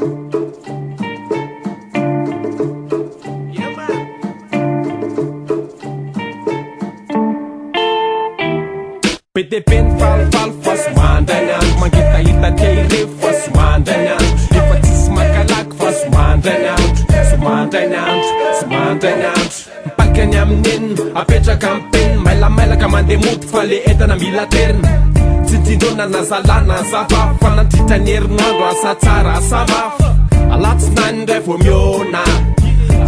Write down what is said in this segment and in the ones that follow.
Bedepeny falifaly fa somandany andro mangitahita tele fa somandany andro efa tsisy makalaky fa somandany andro somandany andro somandany andro mipakany amin'enina apetraka amin'ny penina mailamailaka mandeha mody fa le entana mila terina tsindrindrona na zalana zavafo fa nandritra ny herinandro asa tsara asa mafo alatsinany ndray vo miona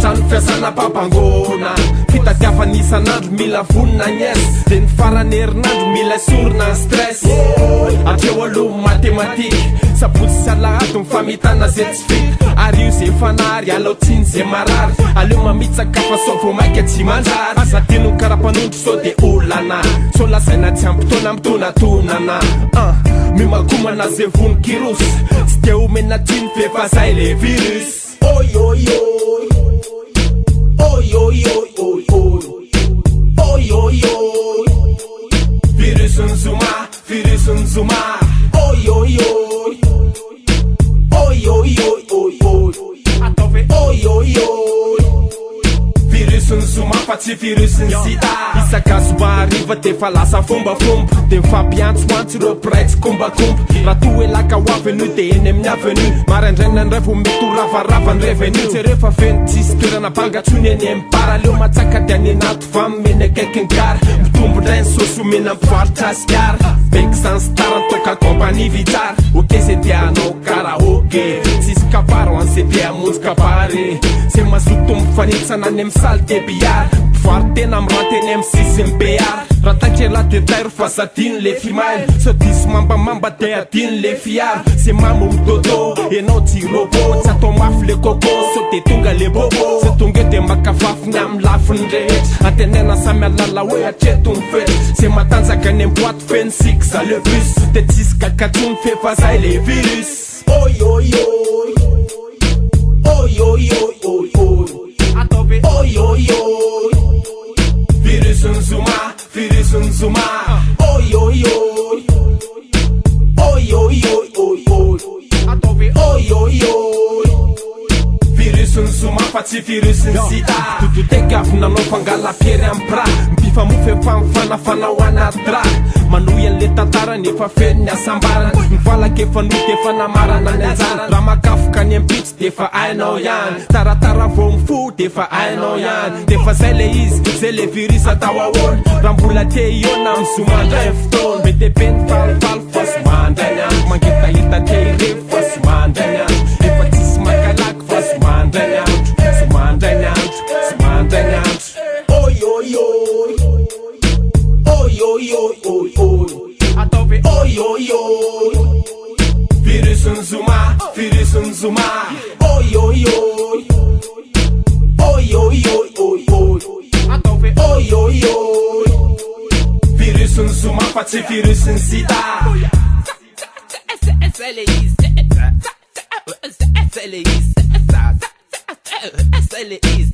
trano fiasana pampangona fitadiavana isan'andro mila vonina nyes de ny farany herinandro mila sorona stress atreo aloha matematika sabotsy sy alahady mifamitana zay tsy fika ary io zay fanary alaotsiny zay marary aleo mamitsaka fa so vo maika tsy manjary azadino karapanondro so de olana so lasaina tsy ampitona mitonantonana mimakomana zay vonikirosy tsy de omena tsiny fefa zay le virus oi oi oi oi oi oi oi oi oi oi virus nzuma oi oi oi oi oi oi oi oi atove oi oi oi virus nzuma fa tsy virus nsida isakazo mahariva de fa lasa fombafomba de mifampiantsoantso reo praitsy kombakomba raha to elaka ho avenu de eny amin'ny avenu maraindraina ndray vo mety ho ravarava ny revenu tsy rehefa feno tsisy toerana bangatsony eny empara leo matsaka de any anato va mimeny akaiky ny gara mitombo ndray ny sosy omena mpivarotra asikara beky zany stara toka kompagnie vitsara oke zay te anao karaoke tsisy kaparo any zay te amonjy kabary zay mazoto mifanitsana any amin'ny salle de billard mpivoary tena am'ranteny amin'ny sisiny beara raha takela de tairo fa zadiny le fimaily so diso mambamamba de adiny le fiara zay mamo midodo enao tsy robot tsy atao mafy le coco so de tonga le bobo sa tonga de makafafiny amin'ny lafiny rehetra antenena samy alala hoe atreto ny fety zay matanjaka any amboaty feny sikza le bus de tsisy kakatsony fefa zay le virus oi oi oi oi oi oi oi oi atove oi oi oi virus nzuma oi oi oi oi oi oi oi oi atove oi oi oi virus nzuma fa tsy virus nsida tototekavina anao fangalapiery amin'ny bra mipifamofy efa mifanafana ho anaty dra manohy an'le tantara nefa feno ny asambarana mivalaky efa noty efa namarana ny anjara raha makafoka ny ampitsy defa ainao ihany taratara vo mifo defa ainao ihany defa zay le izy zay le virus atao ahoana raha mbola te iona mizomandray fotoana betepeny falifaly fa somandany andro mangitahita te irefo fa somandany andro efa tsisy makalaky fa somandany andro somandany andro somandany andro oi oi oi oi oi oi oi oi atove oi oi oi virus nzuma oi oi oi oi oi oi oi oi atove oi oi oi virus nzuma fa tsy virus nsida SLE is